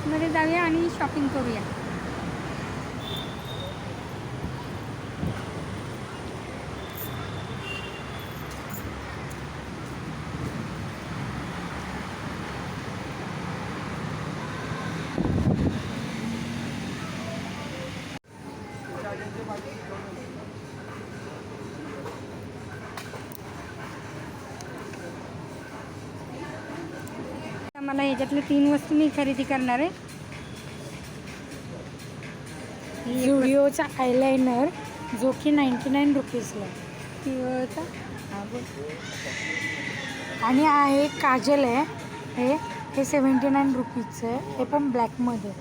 आतमध्ये जाऊया आणि शॉपिंग करूया. मला ह्याच्यातले 3 वस्तू मी खरेदी करणार आहे. झुडिओचा आयलाइनर जो की 99 रुपीजला पिवळचा. आणि आहे काजल आहे हे 79 रुपीजचं आहे. हे पण ब्लॅकमध्ये.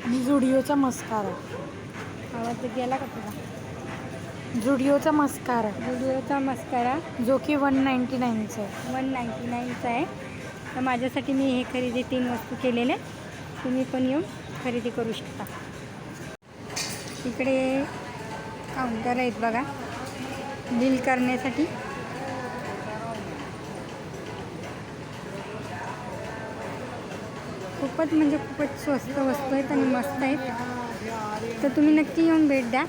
आणि झुडिओचा मस्कारा. आवाज गेला का तुला? झुडिओचा मस्कारा. झुडिओचा मस्कारा जो की 199चा आहे. 199चा आहे. तर माझ्यासाठी मी हे खरेदी 3 वस्तू केलेले. तुम्ही पण येऊन खरेदी करू शकता. इकडे काउंटर आहेत बघा बिल करण्यासाठी. खूपच म्हणजे खूपच स्वस्त वस्तू आहेत आणि मस्त आहेत. तर तुम्ही नक्की येऊन भेट द्या.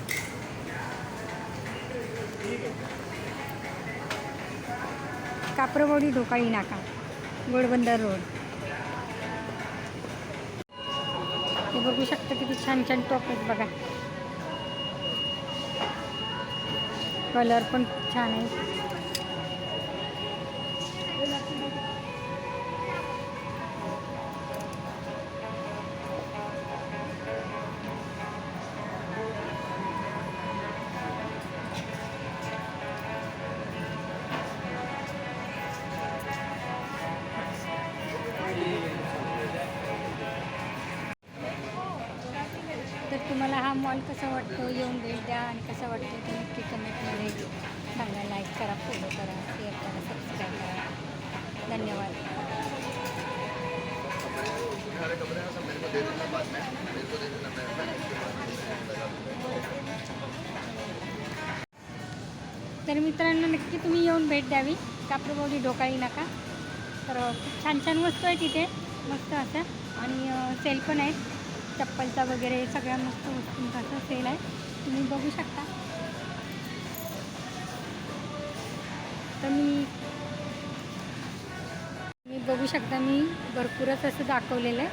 काप्रवाडी ढोकाळी नाका, घोडबंदर रोड. हे बघू शकता किती छान छान टॉप आहेत बघा. कलर पण खूप छान आहे. तर तुम्हाला हा मॉल कसा वाटतो येऊन भेट द्या आणि कसा वाटतो ते नक्की कमेंटमध्ये सांगा. लाईक करा, फॉलो करा, शेअर करा, सबस्क्राईब करा. धन्यवाद. तर मित्रांनो नक्की तुम्ही येऊन भेट द्यावी काप्रवाडी ढोकाळी नाका. तर खूप छान छान वस्तू आहे तिथे मस्त असं. आणि सेल पण आहेत चप्पलचा वगैरे सगळ्या मस्त वस्तूंचा असं सेल आहे. तुम्ही बघू शकता. तर मी बघू शकता मी भरपूरच असं दाखवलेलं आहे.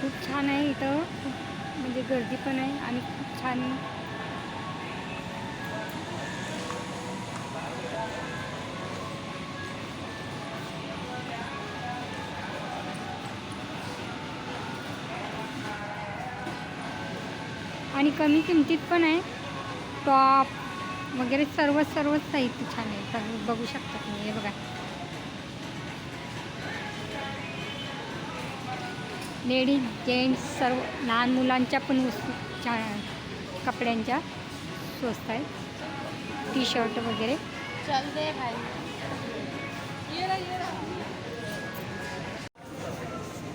खूप छान आहे इथं. खूप म्हणजे गर्दी पण आहे आणि खूप छान. आणि कमी किमतीत पण आहे. टॉप वगैरे सर्वच साहित्य छान आहे. सर्व बघू शकता तुम्ही. हे बघा लेडीज जेंट्स सर्व लहान मुलांच्या पण वस्तू छान कपड्यांच्या स्वस्त आहेत. टी शर्ट वगैरे. चल दे भाई.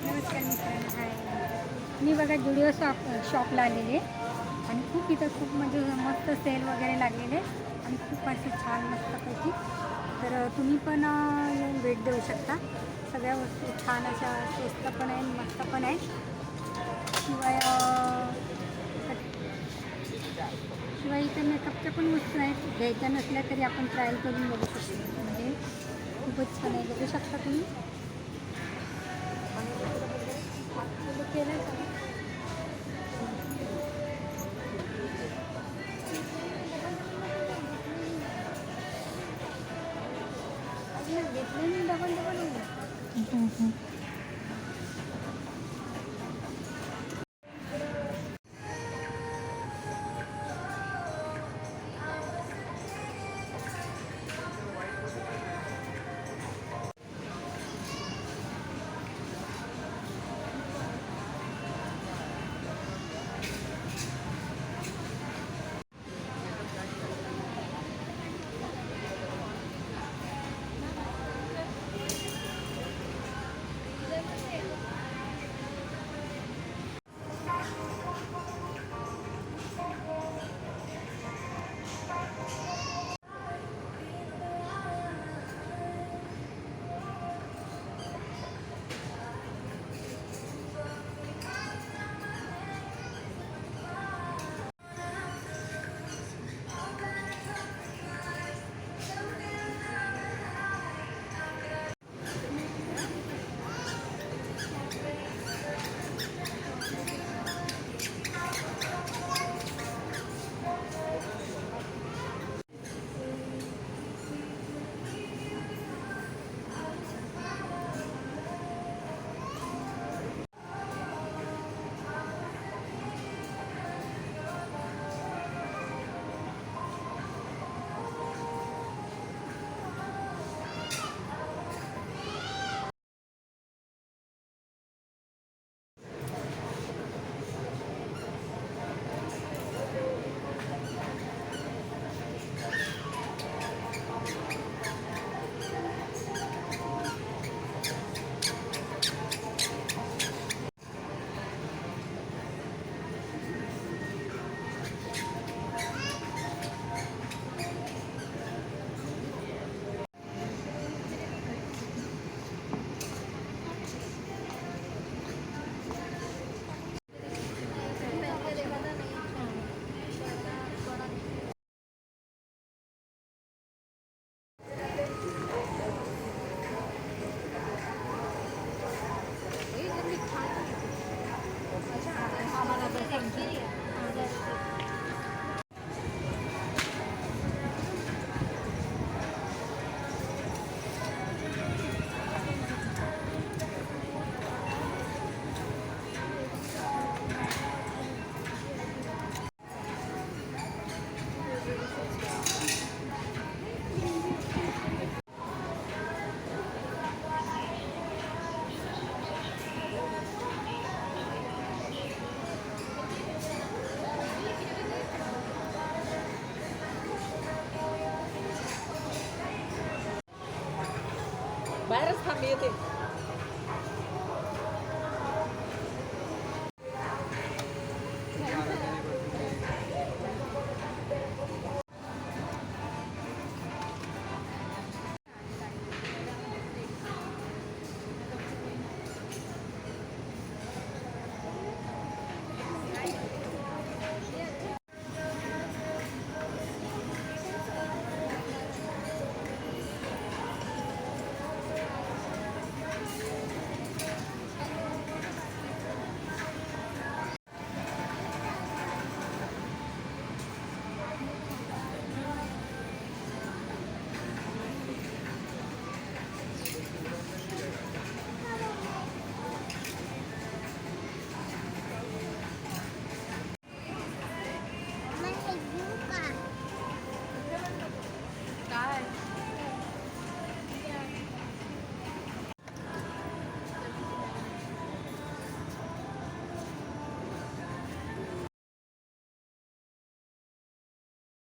नमस्कार मित्रांनो. हाय, मी बघा जुडिओ शॉपला आलेले आणि खूप इथं खूप म्हणजे मस्त सेल वगैरे लागलेले आणि खूप असे छान मस्तपैकी. तर तुम्ही पण येऊन भेट देऊ शकता. सगळ्या वस्तू छान अशा स्वस्त पण आहे मस्त पण आहे. शिवाय इथे मेकअपच्या पण वस्तू आहेत. घ्यायच्या नसल्या तरी आपण ट्रायल करून बघू शकतो. म्हणजे खूपच छान आहे. बघू शकता तुम्ही. केलं का? घेतले डबल येते